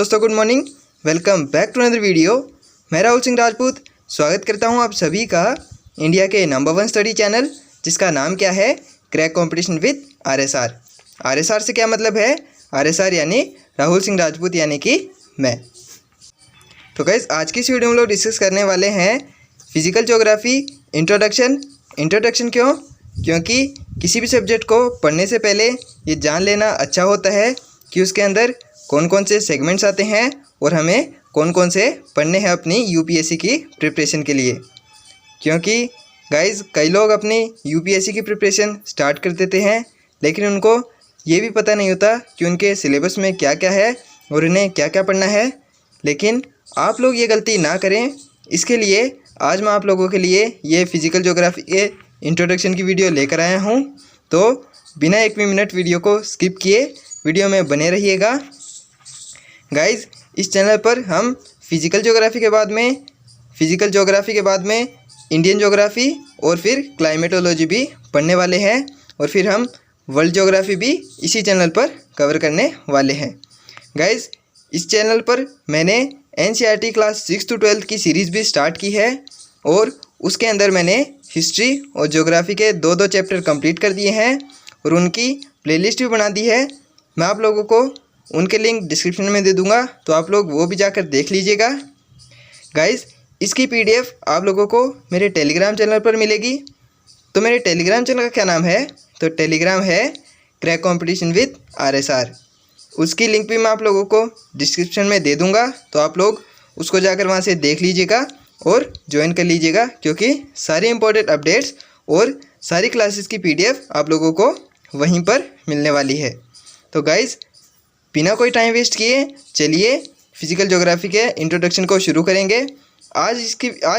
दोस्तों, good morning. Welcome back to another video. मैं राहुल सिंह राजपूत स्वागत करता हूं आप सभी का इंडिया के नंबर 1 स्टडी चैनल जिसका नाम क्या है, crack competition with RSR. RSR से क्या मतलब है? आरएसआर यानी राहुल सिंह राजपूत यानी कि मैं। तो गाइस, आज की इस वीडियो में लोग डिस्कस करने वाले हैं फिजिकल ज्योग्राफी इंट्रोडक्शन। इंट्रोडक्शन क्यों? क्योंकि किसी भी सब्जेक्ट को पढ़ने से पहले ये जान लेना अच्छा होता है कि उसके अंदर कौन कौन से सेगमेंट्स आते हैं और हमें कौन कौन से पढ़ने हैं अपनी यूपीएससी की प्रिपरेशन के लिए। क्योंकि गाइस, कई लोग अपनी यूपीएससी की प्रिपरेशन स्टार्ट कर देते हैं लेकिन उनको ये भी पता नहीं होता कि उनके सिलेबस में क्या क्या है और उन्हें क्या क्या पढ़ना है। लेकिन आप लोग ये गलती ना करें, इसके लिए आज मैं आप लोगों के लिए ये फिजिकल ज्योग्राफी के इंट्रोडक्शन की वीडियो लेकर आया हूँ। तो बिना एक भी मिनट वीडियो को स्किप किए वीडियो में बने रहिएगा। गाइस, इस चैनल पर हम फिजिकल ज्योग्राफी के बाद में इंडियन ज्योग्राफी और फिर क्लाइमेटोलॉजी भी पढ़ने वाले हैं और फिर हम वर्ल्ड ज्योग्राफी भी इसी चैनल पर कवर करने वाले हैं। गाइस, इस चैनल पर मैंने एनसीईआरटी क्लास 6 to 12 की सीरीज़ भी स्टार्ट की है और उसके अंदर मैंने हिस्ट्री और ज्योग्राफी के दो चैप्टर कंप्लीट कर दिए हैं और उनकी प्लेलिस्ट भी बना दी है। मैं आप लोगों को उनके लिंक डिस्क्रिप्शन में दे दूंगा, तो आप लोग वो भी जाकर देख लीजिएगा। गाइस, इसकी पीडीएफ आप लोगों को मेरे टेलीग्राम चैनल पर मिलेगी। तो मेरे टेलीग्राम चैनल का क्या नाम है? तो टेलीग्राम है क्रैक कंपटीशन विद आरएसआर। उसकी लिंक भी मैं आप लोगों को डिस्क्रिप्शन में दे दूंगा, तो आप लोग उसको जाकर वहाँ से देख लीजिएगा और ज्वाइन कर लीजिएगा, क्योंकि सारी इंपॉर्टेंट अपडेट्स और सारी क्लासेस की पीडीएफ आप लोगों को वहीं पर मिलने वाली है। तो गाइस, बिना कोई टाइम वेस्ट किए चलिए फिजिकल ज्योग्राफी के इंट्रोडक्शन को शुरू करेंगे। आज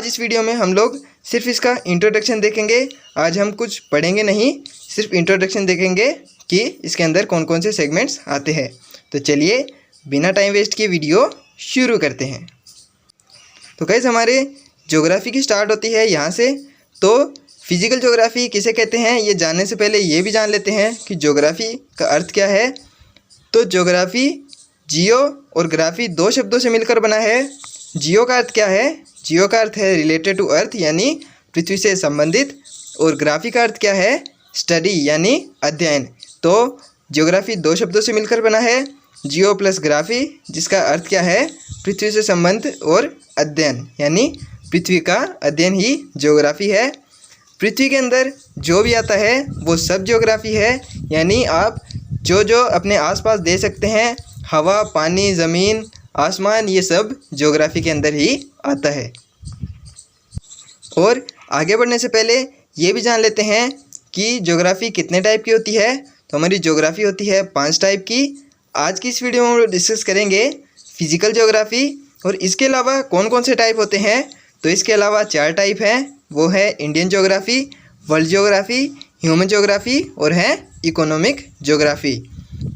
इस वीडियो में हम लोग सिर्फ इसका इंट्रोडक्शन देखेंगे। आज हम कुछ पढ़ेंगे नहीं, सिर्फ इंट्रोडक्शन देखेंगे कि इसके अंदर कौन कौन से सेगमेंट्स आते हैं। तो चलिए बिना टाइम वेस्ट किए वीडियो शुरू करते हैं। तो गाइस, हमारे ज्योग्राफी की स्टार्ट होती है यहाँ से। तो फिजिकल ज्योग्राफी किसे कहते हैं ये जानने से पहले ये भी जान लेते हैं कि ज्योग्राफी का अर्थ क्या है। तो ज्योग्राफी जियो और ग्राफी दो शब्दों से मिलकर बना है। जियो का अर्थ क्या है? जियो का अर्थ है रिलेटेड टू अर्थ यानी पृथ्वी से संबंधित, और ग्राफी का अर्थ क्या है? स्टडी यानी अध्ययन। तो ज्योग्राफी दो शब्दों से मिलकर बना है, जियो प्लस ग्राफी, जिसका अर्थ क्या है? पृथ्वी से संबंध और अध्ययन, यानी पृथ्वी का अध्ययन ही ज्योग्राफी है। पृथ्वी के अंदर जो भी आता है वो सब ज्योग्राफी है, यानी आप जो अपने आसपास दे सकते हैं, हवा, पानी, ज़मीन, आसमान, ये सब ज्योग्राफी के अंदर ही आता है। और आगे बढ़ने से पहले ये भी जान लेते हैं कि ज्योग्राफी कितने टाइप की होती है। तो हमारी ज्योग्राफी होती है 5 टाइप की। आज की इस वीडियो में हम डिस्कस करेंगे फिजिकल ज्योग्राफी, और इसके अलावा कौन कौन से टाइप होते हैं। तो इसके अलावा 4 टाइप हैं, वो है Indian geography, world geography, human geography और है इकोनॉमिक ज्योग्राफी।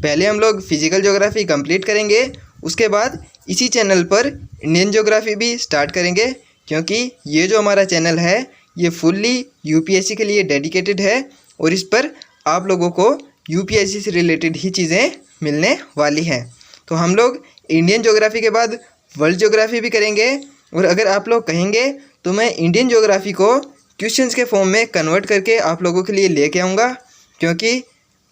पहले हम लोग फिजिकल ज्योग्राफी कंप्लीट करेंगे, उसके बाद इसी चैनल पर इंडियन ज्योग्राफी भी स्टार्ट करेंगे, क्योंकि ये जो हमारा चैनल है ये फुल्ली यूपीएससी के लिए डेडिकेटेड है और इस पर आप लोगों को यूपीएससी से रिलेटेड ही चीज़ें मिलने वाली हैं। तो हम लोग इंडियन ज्योग्राफी के बाद वर्ल्ड ज्योग्राफी भी करेंगे, और अगर आप लोग कहेंगे तो मैं इंडियन ज्योग्राफी को क्वेश्चंस के फॉर्म में कन्वर्ट करके आप लोगों के लिए लेके आऊँगा, क्योंकि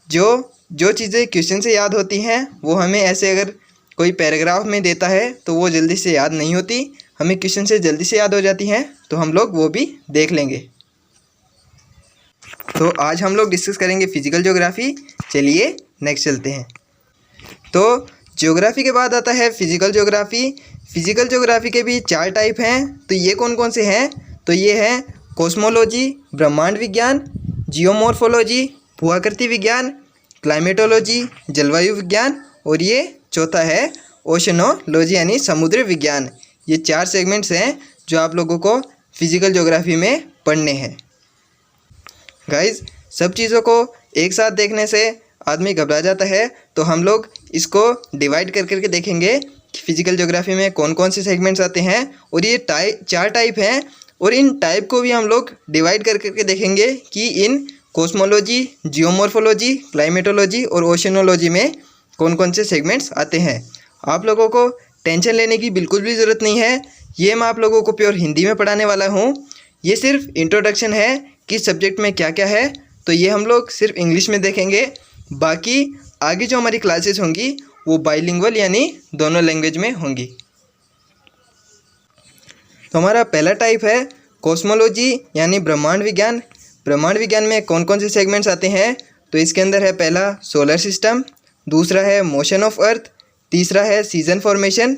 जो चीज़ें क्वेश्चन से याद होती हैं वो हमें ऐसे अगर कोई पैराग्राफ में देता है तो वो जल्दी से याद नहीं होती, हमें क्वेश्चन से जल्दी से याद हो जाती हैं, तो हम लोग वो भी देख लेंगे। तो आज हम लोग डिस्कस करेंगे फिजिकल ज्योग्राफी। चलिए नेक्स्ट चलते हैं। तो ज्योग्राफी के बाद आता है फिजिकल ज्योग्राफी। फिजिकल ज्योग्राफी के भी 4 टाइप हैं। तो ये कौन कौन से हैं? तो ये हैं कॉस्मोलॉजी, ब्रह्मांड विज्ञान, जियोमॉर्फोलॉजी, भूआकृति विज्ञान, क्लाइमेटोलॉजी, जलवायु विज्ञान, और ये चौथा है ओशनोलॉजी यानी समुद्र विज्ञान। ये 4 सेगमेंट्स हैं जो आप लोगों को फिजिकल ज्योग्राफी में पढ़ने हैं। गाइस, सब चीज़ों को एक साथ देखने से आदमी घबरा जाता है, तो हम लोग इसको डिवाइड कर करके देखेंगे कि फिजिकल ज्योग्राफी में कौन कौन से सेगमेंट्स आते हैं। और ये 4 टाइप हैं, और इन टाइप को भी हम लोग डिवाइड कर करके देखेंगे कि इन कॉस्मोलॉजी, जियोमॉर्फोलॉजी, क्लाइमेटोलॉजी और ओशनोलॉजी में कौन कौन से सेगमेंट्स आते हैं। आप लोगों को टेंशन लेने की बिल्कुल भी ज़रूरत नहीं है। ये मैं आप लोगों को प्योर हिंदी में पढ़ाने वाला हूँ। ये सिर्फ इंट्रोडक्शन है कि सब्जेक्ट में क्या क्या है, तो ये हम लोग सिर्फ इंग्लिश में देखेंगे। बाकी आगे जो हमारी क्लासेस होंगी वो बाइलिंगुअल यानी दोनों लैंग्वेज में होंगी। तो हमारा पहला टाइप है कॉस्मोलॉजी यानी ब्रह्मांड विज्ञान। ब्रह्मांड विज्ञान में कौन कौन से सेगमेंट्स आते हैं, तो इसके अंदर है पहला सोलर सिस्टम, दूसरा है मोशन ऑफ अर्थ, तीसरा है सीजन फॉर्मेशन,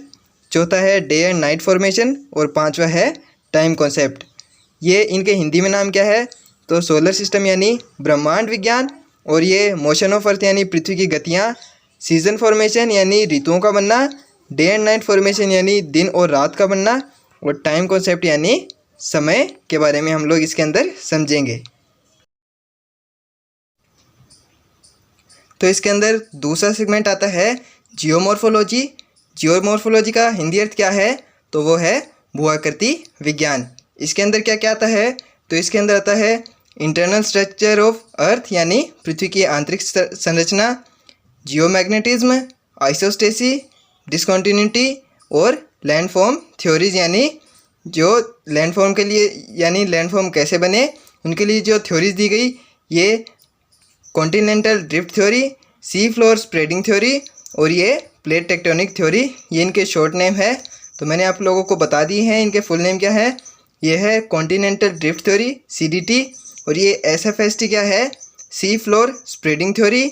चौथा है डे एंड नाइट फॉर्मेशन और पांचवा है टाइम कॉन्सेप्ट। ये इनके हिंदी में नाम क्या है, तो सोलर सिस्टम यानी ब्रह्मांड विज्ञान, और ये मोशन ऑफ अर्थ यानी पृथ्वी की गतियाँ, सीजन फॉर्मेशन यानी ऋतुओं का बनना, डे एंड नाइट फॉर्मेशन यानी दिन और रात का बनना, और टाइम कॉन्सेप्ट यानी समय के बारे में हम लोग इसके अंदर समझेंगे। तो इसके अंदर दूसरा सेगमेंट आता है जियोमॉर्फोलॉजी। जियोमॉर्फोलॉजी का हिंदी अर्थ क्या है, तो वो है भूआकृति विज्ञान। इसके अंदर क्या क्या आता है, तो इसके अंदर आता है इंटरनल स्ट्रक्चर ऑफ अर्थ यानी पृथ्वी की आंतरिक संरचना, जियोमैग्नेटिज्म, आइसोस्टेसी, डिस्कॉन्टिन्यूटी और लैंडफॉर्म थ्योरीज यानी जो लैंडफॉर्म के लिए यानी लैंडफॉर्म कैसे बने उनके लिए जो थ्योरीज दी गई, ये continental drift theory, sea floor spreading theory और ये प्लेट टेक्टोनिक थ्योरी, ये इनके शॉर्ट नेम है। तो मैंने आप लोगों को बता दी हैं इनके फुल नेम क्या है। ये है कॉन्टिनेंटल ड्रिफ्ट थ्योरी CDT, और ये SFST क्या है, sea floor spreading theory,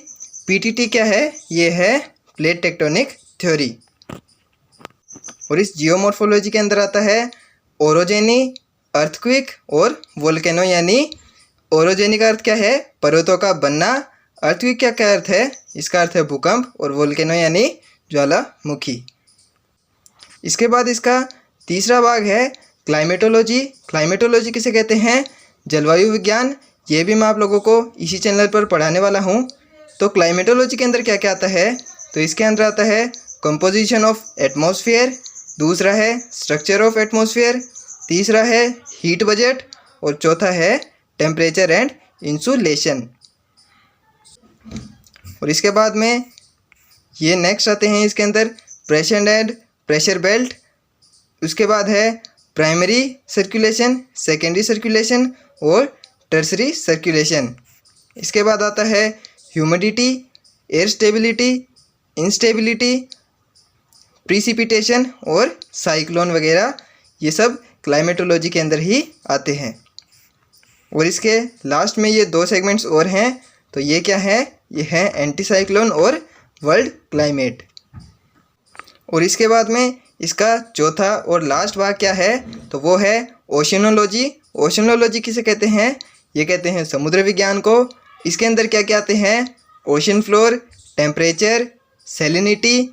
PTT क्या है, ये है प्लेट टेक्टोनिक थ्योरी। और इस जियोमॉर्फोलॉजी के अंदर आता है ओरोजेनी, अर्थक्विक और वोल्केनो यानी ओरोजेनी का अर्थ क्या है, पर्वतों का बनना, अर्थक्विक क्या अर्थ है, इसका अर्थ है भूकंप, और वोल्केनो यानी ज्वालामुखी। इसके बाद इसका तीसरा भाग है क्लाइमेटोलॉजी। क्लाइमेटोलॉजी किसे कहते हैं, जलवायु विज्ञान। ये भी मैं आप लोगों को इसी चैनल पर पढ़ाने वाला हूँ। तो क्लाइमेटोलॉजी के अंदर क्या क्या आता है, तो इसके अंदर आता है कंपोजिशन ऑफ एटमॉस्फेयर, दूसरा है स्ट्रक्चर ऑफ एटमॉस्फेयर, तीसरा है हीट बजट और चौथा है टेम्परेचर एंड इंसुलेशन। और इसके बाद में ये नेक्स्ट आते हैं इसके अंदर प्रेशर एंड प्रेशर बेल्ट। उसके बाद है प्राइमरी सर्कुलेशन, सेकेंडरी सर्कुलेशन और टर्सरी सर्कुलेशन। इसके बाद आता है ह्यूमिडिटी, एयर स्टेबिलिटी, इंस्टेबिलिटी, प्रीसिपिटेशन और साइक्लोन वगैरह, ये सब क्लाइमेटोलॉजी के अंदर ही आते हैं। और इसके लास्ट में ये दो सेगमेंट्स और हैं, तो ये क्या है, ये है एंटी साइक्लोन और वर्ल्ड क्लाइमेट। और इसके बाद में इसका चौथा और लास्ट भाग क्या है, तो वो है ओशनोलॉजी। ओशनोलॉजी किसे कहते हैं, ये कहते हैं समुद्र विज्ञान को। इसके अंदर क्या क्या आते हैं, ocean floor, temperature, salinity,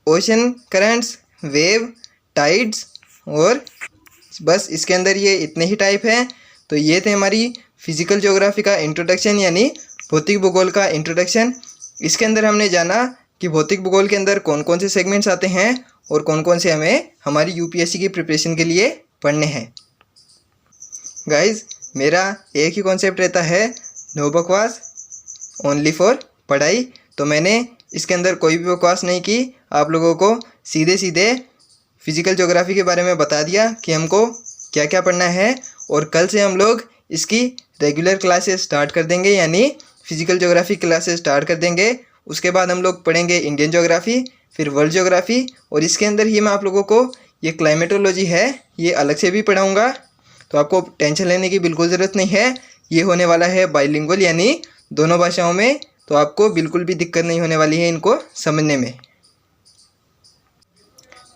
ocean currents, wave, tides, और बस इसके अंदर ये इतने ही टाइप हैं। तो ये थे हमारी फिजिकल ज्योग्राफी का इंट्रोडक्शन यानी भौतिक भूगोल का इंट्रोडक्शन। इसके अंदर हमने जाना कि भौतिक भूगोल के अंदर कौन कौन से सेगमेंट्स आते हैं और कौन कौन से हमें हमारी UPSC की प्रिपरेशन के लिए पढ़ने हैं। गाइज, मेरा एक ही कॉन्सेप्ट रहता है, नो बकवास, ओनली फॉर पढ़ाई। तो मैंने इसके अंदर कोई भी बकवास नहीं की, आप लोगों को सीधे सीधे फिजिकल ज्योग्राफी के बारे में बता दिया कि हमको क्या क्या पढ़ना है। और कल से हम लोग इसकी रेगुलर क्लासेस स्टार्ट कर देंगे यानी फिजिकल ज्योग्राफी क्लासेस स्टार्ट कर देंगे। उसके बाद हम लोग पढ़ेंगे इंडियन ज्योग्राफी, फिर वर्ल्ड ज्योग्राफी, और इसके अंदर ही मैं आप लोगों को ये क्लाइमेटोलॉजी है ये अलग से भी पढ़ाऊँगा। तो आपको टेंशन लेने की बिल्कुल ज़रूरत नहीं है। ये होने वाला है बाइलिंगुअल यानी दोनों भाषाओं में, तो आपको बिल्कुल भी दिक्कत नहीं होने वाली है इनको समझने में।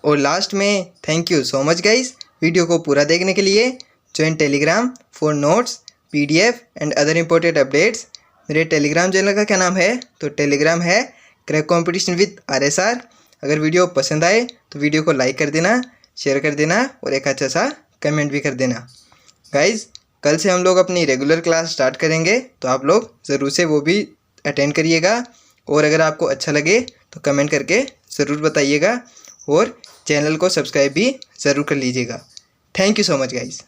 और लास्ट में thank you so much guys video को पूरा देखने के लिए। Join Telegram for notes, PDF and other important updates. मेरे टेलीग्राम चैनल का क्या नाम है, तो टेलीग्राम है क्रैक कंपटीशन विद RSR। अगर वीडियो पसंद आए तो वीडियो को लाइक कर देना, शेयर कर देना और एक अच्छा सा कमेंट भी कर देना। गाइज़, कल से हम लोग अपनी रेगुलर क्लास स्टार्ट करेंगे, तो आप लोग ज़रूर से वो भी अटेंड करिएगा। और अगर आपको अच्छा लगे तो कमेंट करके ज़रूर बताइएगा और चैनल को सब्सक्राइब भी ज़रूर कर लीजिएगा। Thank you so much guys.